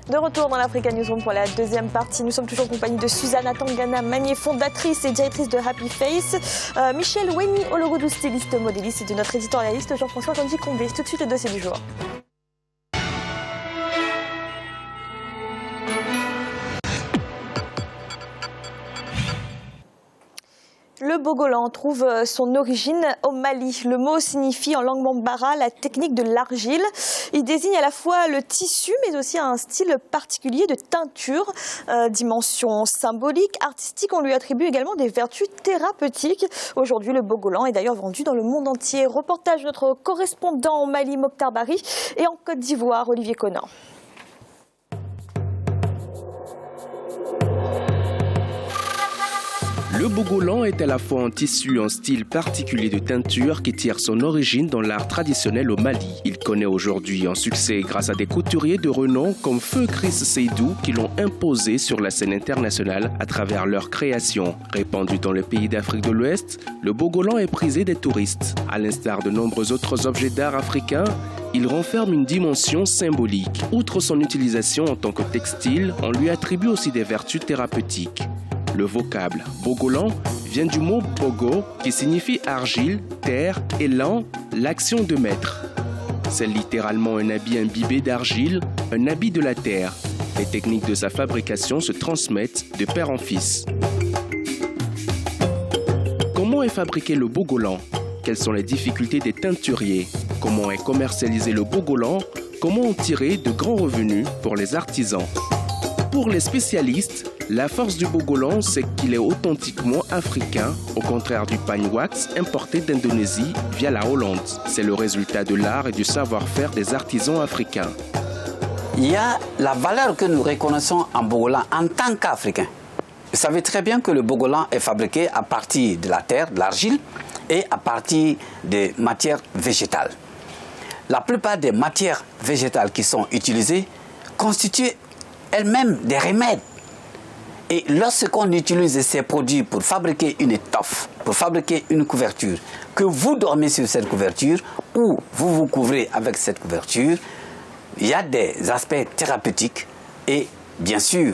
De retour dans l'Africa Newsroom pour la deuxième partie. Nous sommes toujours en compagnie de Susanna Tangana Magnier, fondatrice et directrice de Happy Face. Michel Weni Ologodou, styliste modéliste, et de notre éditorialiste Jean-François Combé. Tout de suite le dossier du jour. Le bogolan trouve son origine au Mali. Le mot signifie en langue bambara la technique de l'argile. Il désigne à la fois le tissu mais aussi un style particulier de teinture. Dimension symbolique, artistique, on lui attribue également des vertus thérapeutiques. Aujourd'hui, le bogolan est d'ailleurs vendu dans le monde entier. Reportage de notre correspondant au Mali, Mokhtar Bari, et en Côte d'Ivoire, Olivier Conan. Le bogolan est à la fois un tissu, un style particulier de teinture qui tire son origine dans l'art traditionnel au Mali. Il connaît aujourd'hui un succès grâce à des couturiers de renom comme Feu Chris Seydou qui l'ont imposé sur la scène internationale à travers leur création. Répandu dans les pays d'Afrique de l'Ouest, le bogolan est prisé des touristes. À l'instar de nombreux autres objets d'art africains, il renferme une dimension symbolique. Outre son utilisation en tant que textile, on lui attribue aussi des vertus thérapeutiques. Le vocable bogolan vient du mot bogo qui signifie argile, terre et lan, l'action de mettre. C'est littéralement un habit imbibé d'argile, un habit de la terre. Les techniques de sa fabrication se transmettent de père en fils. Comment est fabriqué le bogolan? Quelles sont les difficultés des teinturiers? Comment est commercialisé le bogolan? Comment en tirer de grands revenus pour les artisans? Pour les spécialistes, la force du bogolan, c'est qu'il est authentiquement africain, au contraire du pagne wax importé d'Indonésie via la Hollande. C'est le résultat de l'art et du savoir-faire des artisans africains. Il y a la valeur que nous reconnaissons en bogolan en tant qu'Africains. Vous savez très bien que le bogolan est fabriqué à partir de la terre, de l'argile, et à partir des matières végétales. La plupart des matières végétales qui sont utilisées constituent elles-mêmes des remèdes. Et lorsqu'on utilise ces produits pour fabriquer une étoffe, pour fabriquer une couverture, que vous dormez sur cette couverture ou vous vous couvrez avec cette couverture, il y a des aspects thérapeutiques et bien sûr,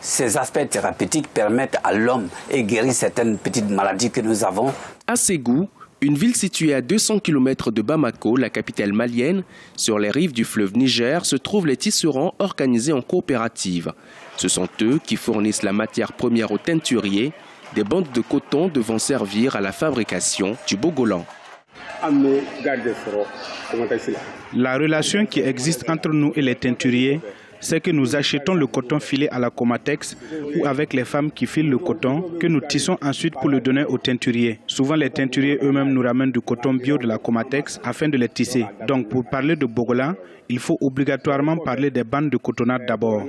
ces aspects thérapeutiques permettent à l'homme et guérissent certaines petites maladies que nous avons. À Ségou, une ville située à 200 km de Bamako, la capitale malienne, sur les rives du fleuve Niger, se trouvent les tisserands organisés en coopérative. Ce sont eux qui fournissent la matière première aux teinturiers. Des bandes de coton devant servir à la fabrication du bogolan. La relation qui existe entre nous et les teinturiers, c'est que nous achetons le coton filé à la Comatex ou avec les femmes qui filent le coton que nous tissons ensuite pour le donner aux teinturiers. Souvent, les teinturiers eux-mêmes nous ramènent du coton bio de la Comatex afin de les tisser. Donc, pour parler de bogolan, il faut obligatoirement parler des bandes de cotonnade d'abord.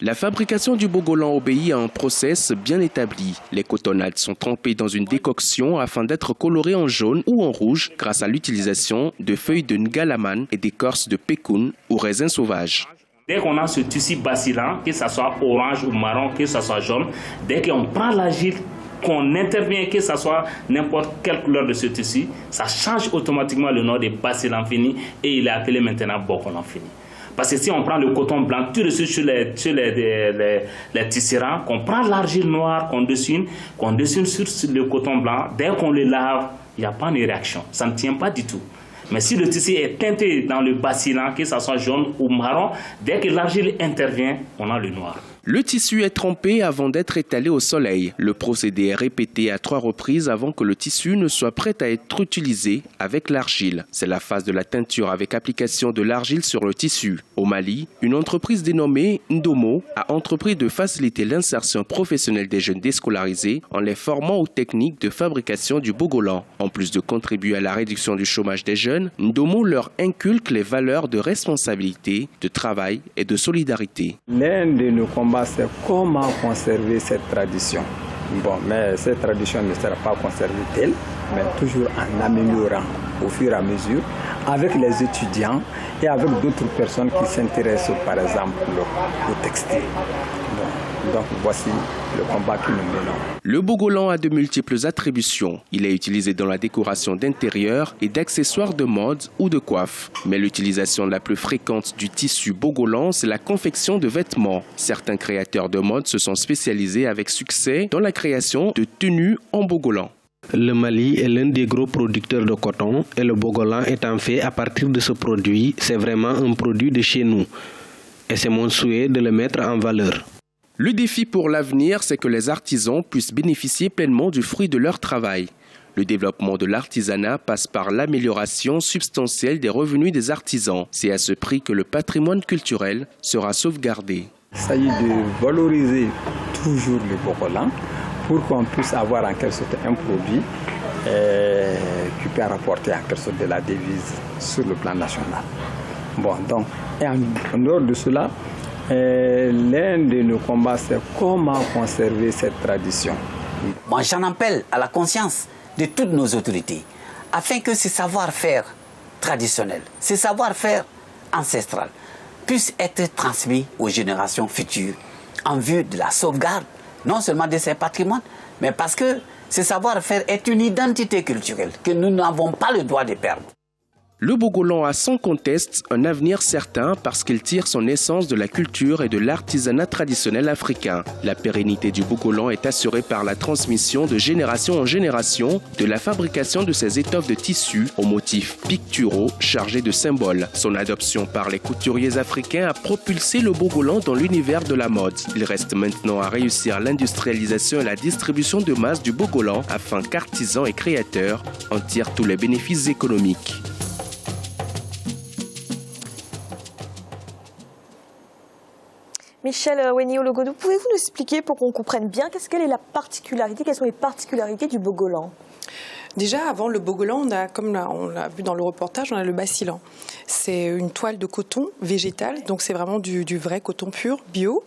La fabrication du bogolan obéit à un process bien établi. Les cotonnades sont trempées dans une décoction afin d'être colorées en jaune ou en rouge grâce à l'utilisation de feuilles de ngalaman et d'écorce de pékoun ou raisin sauvage. Dès qu'on a ce tissu basilant, que ce soit orange ou marron, que ce soit jaune, dès qu'on prend l'argile, qu'on intervient, que ce soit n'importe quelle couleur de ce tissu, ça change automatiquement le nom de basilant fini et il est appelé maintenant bogolan fini. Parce que si on prend le coton blanc tout de suite sur les tisserands, qu'on prend l'argile noire, qu'on dessine sur le coton blanc, dès qu'on le lave, il n'y a pas de réaction. Ça ne tient pas du tout. Mais si le tissu est teinté dans le basilant, que ce soit jaune ou marron, dès que l'argile intervient, on a le noir. Le tissu est trempé avant d'être étalé au soleil. Le procédé est répété à 3 reprises avant que le tissu ne soit prêt à être utilisé avec l'argile. C'est la phase de la teinture avec application de l'argile sur le tissu. Au Mali, une entreprise dénommée Ndomo a entrepris de faciliter l'insertion professionnelle des jeunes déscolarisés en les formant aux techniques de fabrication du bogolan. En plus de contribuer à la réduction du chômage des jeunes, Ndomo leur inculque les valeurs de responsabilité, de travail et de solidarité. L'un de nos combats, c'est comment conserver cette tradition. Bon, mais cette tradition ne sera pas conservée telle, mais toujours en améliorant au fur et à mesure avec les étudiants et avec d'autres personnes qui s'intéressent par exemple au textile. Bon. Donc voici le combat que nous menons. Le bogolan a de multiples attributions. Il est utilisé dans la décoration d'intérieur et d'accessoires de mode ou de coiffe. Mais l'utilisation la plus fréquente du tissu bogolan, c'est la confection de vêtements. Certains créateurs de mode se sont spécialisés avec succès dans la création de tenues en bogolan. Le Mali est l'un des gros producteurs de coton et le bogolan étant fait à partir de ce produit, c'est vraiment un produit de chez nous. Et c'est mon souhait de le mettre en valeur. Le défi pour l'avenir, c'est que les artisans puissent bénéficier pleinement du fruit de leur travail. Le développement de l'artisanat passe par l'amélioration substantielle des revenus des artisans. C'est à ce prix que le patrimoine culturel sera sauvegardé. Il s'agit de valoriser toujours le bogolan pour qu'on puisse avoir en quelque sorte un produit qui peut rapporter en quelque sorte de la devise sur le plan national. Bon, donc, et en dehors de cela, l'un de nos combats, c'est comment conserver cette tradition. Moi, j'en appelle à la conscience de toutes nos autorités, afin que ce savoir-faire traditionnel, ce savoir-faire ancestral, puisse être transmis aux générations futures en vue de la sauvegarde, non seulement de ces patrimoines, mais parce que ce savoir-faire est une identité culturelle que nous n'avons pas le droit de perdre. Le bogolan a sans conteste un avenir certain parce qu'il tire son essence de la culture et de l'artisanat traditionnel africain. La pérennité du bogolan est assurée par la transmission de génération en génération de la fabrication de ces étoffes de tissus aux motifs picturaux chargés de symboles. Son adoption par les couturiers africains a propulsé le bogolan dans l'univers de la mode. Il reste maintenant à réussir l'industrialisation et la distribution de masse du bogolan afin qu'artisans et créateurs en tirent tous les bénéfices économiques. Michel Wenio-Logodou, pouvez-vous nous expliquer pour qu'on comprenne bien quelle est la particularité, quelles sont les particularités du bogolan? Déjà, avant le bogolan, comme on l'a vu dans le reportage, on a le bassilan. C'est une toile de coton végétal, donc c'est vraiment du vrai coton pur, bio,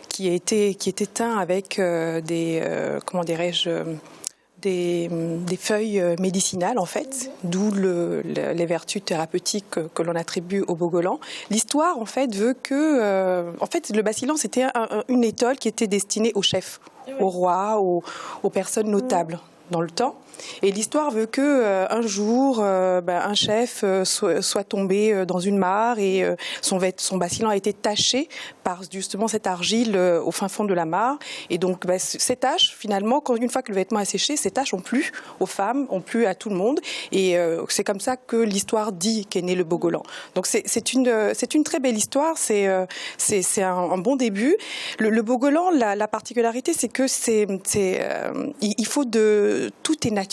qui était teint avec des feuilles médicinales en fait, d'où les vertus thérapeutiques que l'on attribue au bogolan. L'histoire en fait veut que, le bassilan c'était une étole qui était destinée aux chefs, aux rois, aux personnes notables dans le temps. Et l'histoire veut que un jour, un chef soit tombé dans une mare et son bassilan a été taché par justement cette argile au fin fond de la mare. Et donc ces taches, finalement, une fois que le vêtement a séché, ces taches ont plu aux femmes, ont plu à tout le monde. Et c'est comme ça que l'histoire dit qu'est né le bogolan. Donc c'est une très belle histoire. C'est un bon début. Le bogolan, la particularité, c'est que il faut tout est naturel.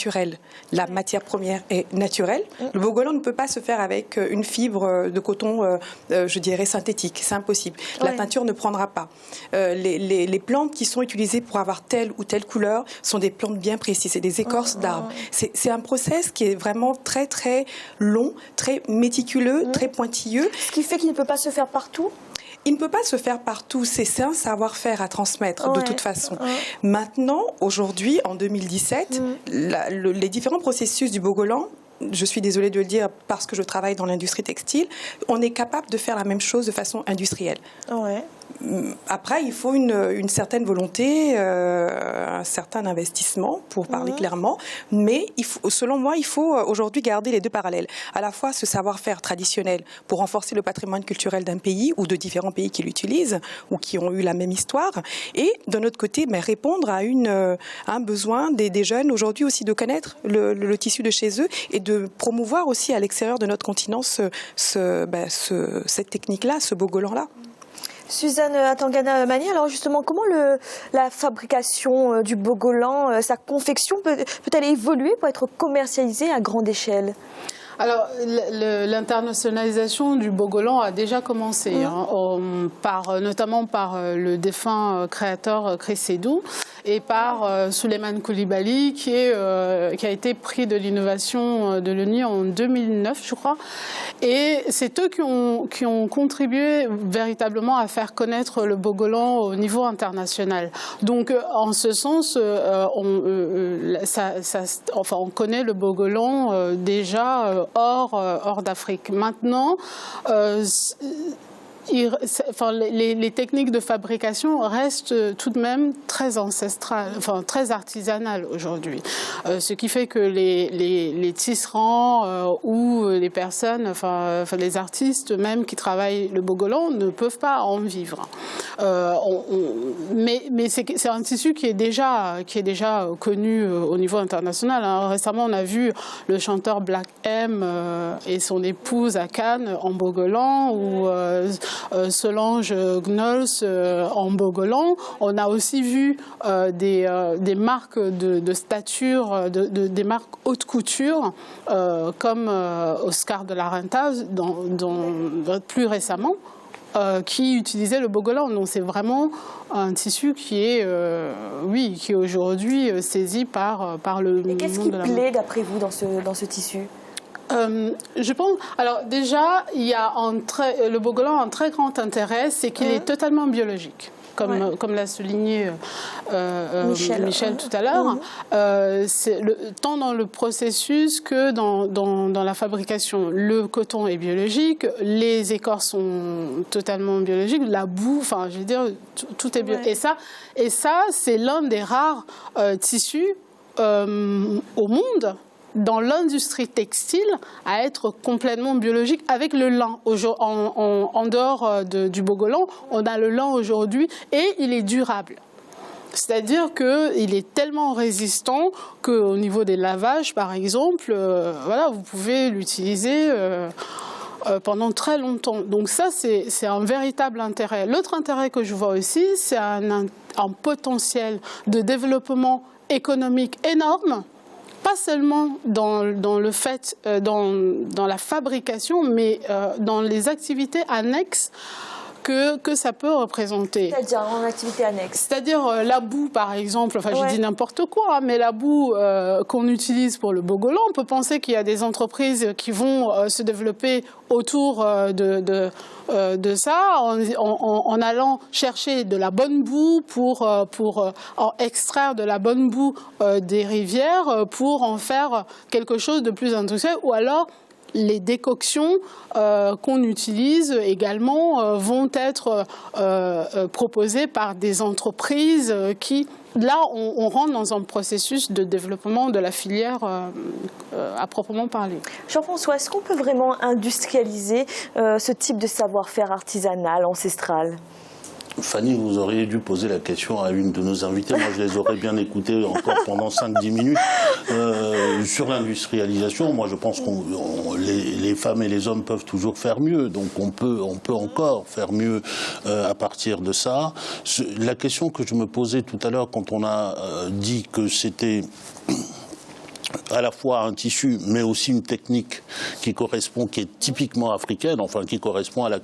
La matière première est naturelle. Le bogolan ne peut pas se faire avec une fibre de coton, je dirais, synthétique. C'est impossible. La teinture ne prendra pas. Les plantes qui sont utilisées pour avoir telle ou telle couleur sont des plantes bien précises. C'est des écorces d'arbres. C'est un process qui est vraiment très, très long, très méticuleux, très pointilleux. Ce qui fait qu'il ne peut pas se faire partout? Il ne peut pas se faire partout, c'est un savoir-faire à transmettre de toute façon. Maintenant, aujourd'hui, en 2017, les différents processus du bogolan, je suis désolée de le dire parce que je travaille dans l'industrie textile, on est capable de faire la même chose de façon industrielle. Après, il faut une certaine volonté, un certain investissement, pour parler clairement. Mais selon moi, il faut aujourd'hui garder les deux parallèles. À la fois ce savoir-faire traditionnel pour renforcer le patrimoine culturel d'un pays ou de différents pays qui l'utilisent ou qui ont eu la même histoire. Et d'un autre côté, répondre à un besoin des jeunes aujourd'hui aussi de connaître le tissu de chez eux et de promouvoir aussi à l'extérieur de notre continent cette technique-là, ce bogolan-là. Suzanne Atangana Mani, alors justement, comment la fabrication du bogolan, sa confection peut-elle évoluer pour être commercialisée à grande échelle? Alors, l'internationalisation du bogolan a déjà commencé, notamment par le défunt créateur Chris Seydou et par Souleymane Coulibaly, qui a été prix de l'innovation de l'ONU en 2009, je crois. Et c'est eux qui ont contribué véritablement à faire connaître le bogolan au niveau international. Donc, en ce sens, on connaît le bogolan déjà hors d'Afrique. Maintenant, les techniques de fabrication restent tout de même très ancestrales, enfin très artisanales aujourd'hui. Ce qui fait que les tisserands ou les personnes, les artistes même qui travaillent le bogolan ne peuvent pas en vivre. Mais c'est un tissu qui est déjà connu au niveau international. Hein. Récemment, on a vu le chanteur Black M et son épouse à Cannes en bogolan, ou Solange Knowles en bogolan. On a aussi vu des marques de stature, des marques haute couture, comme Oscar de la Renta, plus récemment, qui utilisaient le bogolan. Donc c'est vraiment un tissu qui est, qui est aujourd'hui saisi par le monde de la mode. Qu'est-ce qui plaît d'après vous dans ce tissu ? Je pense. Alors déjà, il y a le bogolan a un très grand intérêt, c'est qu'il est totalement biologique. Comme l'a souligné Michel tout à l'heure, tant dans le processus que dans la fabrication. Le coton est biologique, les écorces sont totalement biologiques, la boue, je veux dire, tout est biologique. Et ça, c'est l'un des rares tissus au monde, dans l'industrie textile, à être complètement biologique avec le lin. En dehors du bogolan, on a le lin aujourd'hui et il est durable. C'est-à-dire qu'il est tellement résistant qu'au niveau des lavages, par exemple, vous pouvez l'utiliser pendant très longtemps. Donc ça, c'est un véritable intérêt. L'autre intérêt que je vois aussi, c'est un potentiel de développement économique énorme, pas seulement dans la fabrication, mais dans les activités annexes que ça peut représenter. C'est-à-dire en activité annexe. C'est-à-dire la boue, par exemple, je dis n'importe quoi, mais la boue qu'on utilise pour le bogolan, on peut penser qu'il y a des entreprises qui vont se développer autour de ça, en allant chercher de la bonne boue pour extraire de la bonne boue des rivières pour en faire quelque chose de plus industriel, ou alors les décoctions qu'on utilise également vont être proposées par des entreprises qui, là, on rentre dans un processus de développement de la filière à proprement parler. Jean-François, est-ce qu'on peut vraiment industrialiser ce type de savoir-faire artisanal, ancestral ? Fanny, vous auriez dû poser la question à une de nos invités. Moi, je les aurais bien écoutées encore pendant 5-10 minutes. Sur l'industrialisation, moi, je pense que les femmes et les hommes peuvent toujours faire mieux. Donc, on peut encore faire mieux à partir de ça. La question que je me posais tout à l'heure quand on a dit que c'était à la fois un tissu, mais aussi une technique qui est typiquement africaine, qui correspond à la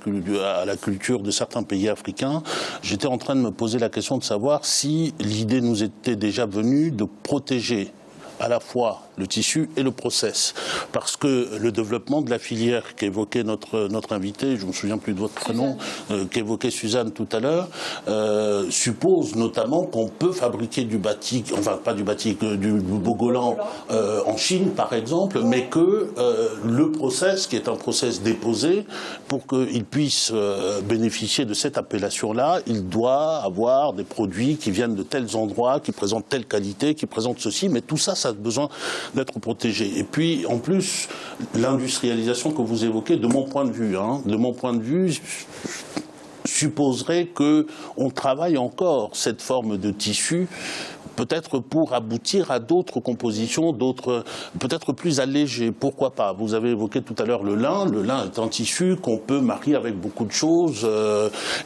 culture de certains pays africains. J'étais en train de me poser la question de savoir si l'idée nous était déjà venue de protéger à la fois le tissu et le process. Parce que le développement de la filière qu'évoquait notre invité, je ne me souviens plus de votre prénom, qu'évoquait Suzanne tout à l'heure, suppose notamment qu'on peut fabriquer du batik, pas du batik, du bogolan en Chine par exemple, mais que le process, qui est un process déposé, pour qu'il puisse bénéficier de cette appellation-là, il doit avoir des produits qui viennent de tels endroits, qui présentent telle qualité, qui présentent ceci, mais tout ça, ça a besoin d'être protégé. Et puis, en plus, l'industrialisation que vous évoquez, de mon point de vue, supposerait qu'on travaille encore cette forme de tissu, peut-être pour aboutir à d'autres compositions, peut-être plus allégées. Pourquoi pas? Vous avez évoqué tout à l'heure le lin. Le lin est un tissu qu'on peut marier avec beaucoup de choses.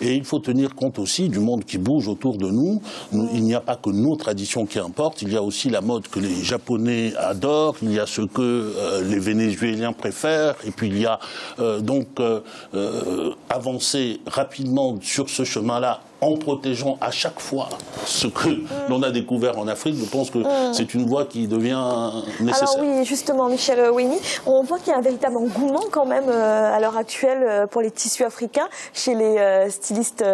Et il faut tenir compte aussi du monde qui bouge autour de nous. Il n'y a pas que nos traditions qui importent. Il y a aussi la mode que les Japonais adorent. Il y a ce que les Vénézuéliens préfèrent. Et puis il y a avancer rapidement sur ce chemin-là en protégeant à chaque fois ce que l'on a découvert en Afrique, je pense que c'est une voie qui devient nécessaire. Alors oui, justement, Michel Ouini, on voit qu'il y a un véritable engouement quand même à l'heure actuelle pour les tissus africains chez les stylistes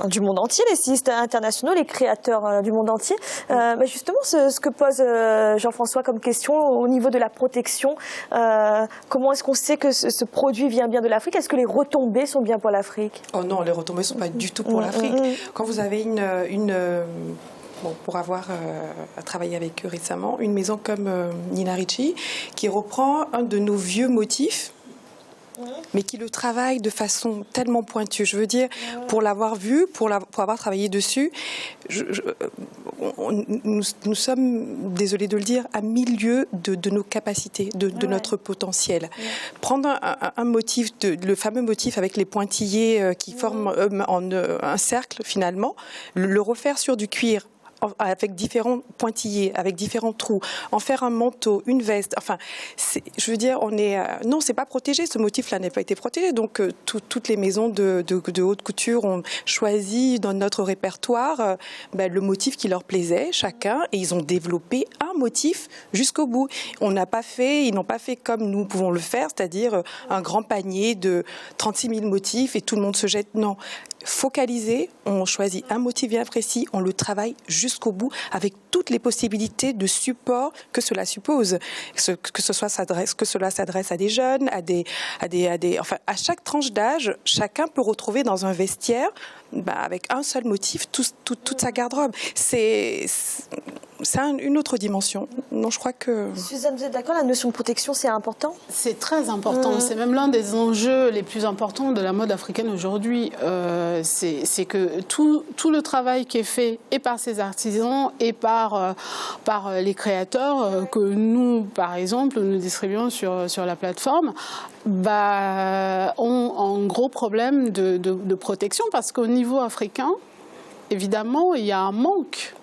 du monde entier, les stylistes internationaux, les créateurs du monde entier. Mais justement, ce que pose Jean-François comme question au niveau de la protection, comment est-ce qu'on sait que ce produit vient bien de l'Afrique? Est-ce que les retombées sont bien pour l'Afrique? Oh non, les retombées ne sont pas du tout pour l'Afrique. Quand vous avez bon, pour avoir travaillé avec eux récemment, une maison comme Nina Ricci, qui reprend un de nos vieux motifs, mais qui le travaille de façon tellement pointue. Je veux dire, pour l'avoir vu, pour avoir travaillé dessus, nous sommes, désolés de le dire, à milieu de nos capacités, de notre potentiel. Prendre un motif, le fameux motif avec les pointillés qui forment un cercle finalement, le refaire sur du cuir, avec différents pointillés, avec différents trous, en faire un manteau, une veste. Enfin, je veux dire, non, c'est pas protégé. Ce motif-là n'a pas été protégé. Donc, toutes les maisons de haute couture ont choisi dans notre répertoire le motif qui leur plaisait, chacun, et ils ont développé un motif jusqu'au bout. Ils n'ont pas fait comme nous pouvons le faire, c'est-à-dire un grand panier de 36 000 motifs et tout le monde se jette. Non. Focalisé, on choisit un motif bien précis, on le travaille jusqu'au bout avec toutes les possibilités de support que cela suppose, que cela s'adresse à des jeunes, enfin à chaque tranche d'âge, chacun peut retrouver dans un vestiaire avec un seul motif toute sa garde-robe. C'est une autre dimension. Non, je crois que... Suzanne, vous êtes d'accord, la notion de protection, c'est important? C'est très important. C'est même l'un des enjeux les plus importants de la mode africaine aujourd'hui. C'est que tout le travail qui est fait et par ces artisans et par les créateurs que nous, par exemple, nous distribuons sur la plateforme, ont un gros problème de protection parce qu'au niveau africain, évidemment, il y a un manque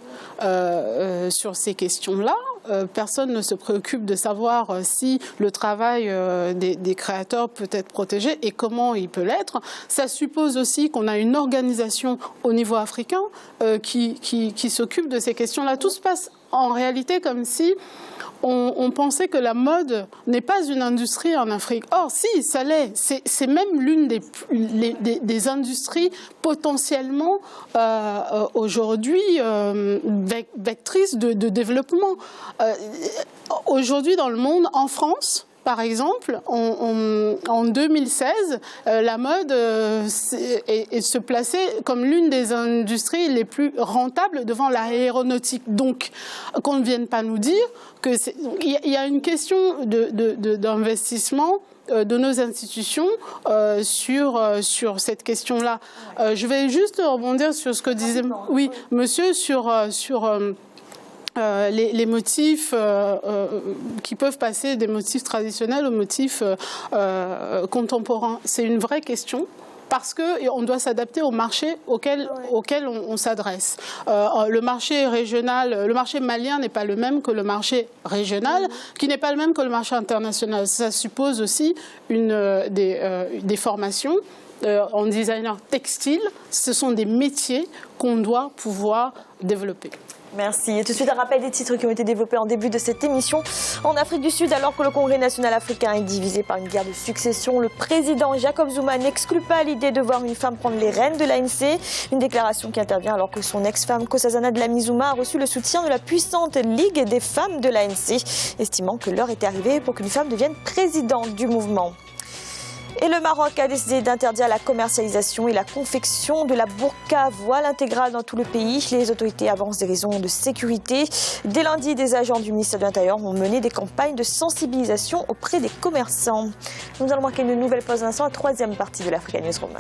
sur ces questions-là. Personne ne se préoccupe de savoir si le travail des créateurs peut être protégé et comment il peut l'être. Ça suppose aussi qu'on a une organisation au niveau africain qui s'occupe de ces questions-là. Tout se passe en réalité comme si on pensait que la mode n'est pas une industrie en Afrique. Or, si, ça l'est. C'est même l'une des industries potentiellement aujourd'hui vectrices de développement. Aujourd'hui, dans le monde, en France, par exemple, en 2016, la mode se plaçait comme l'une des industries les plus rentables devant l'aéronautique. Donc, qu'on ne vienne pas nous dire qu'il y a une question d'investissement de nos institutions sur cette question-là. Je vais juste rebondir sur ce que disait monsieur sur les motifs qui peuvent passer des motifs traditionnels aux motifs contemporains. C'est une vraie question. Parce qu'on doit s'adapter au marché auquel on s'adresse. Le marché régional, le marché malien n'est pas le même que le marché régional, qui n'est pas le même que le marché international. Ça suppose aussi des formations. En designer textile, ce sont des métiers qu'on doit pouvoir développer. Merci. Et tout de suite, un rappel des titres qui ont été développés en début de cette émission. En Afrique du Sud, alors que le Congrès national africain est divisé par une guerre de succession, le président Jacob Zuma n'exclut pas l'idée de voir une femme prendre les rênes de l'ANC. Une déclaration qui intervient alors que son ex-femme Nkosazana Dlamini-Zuma a reçu le soutien de la puissante Ligue des femmes de l'ANC, estimant que l'heure était arrivée pour qu'une femme devienne présidente du mouvement. Et le Maroc a décidé d'interdire la commercialisation et la confection de la burqa à voile intégrale dans tout le pays. Les autorités avancent des raisons de sécurité. Dès lundi, des agents du ministère de l'Intérieur ont mené des campagnes de sensibilisation auprès des commerçants. Nous allons marquer une nouvelle pause d'instant, la troisième partie de l'Africa Newsroom.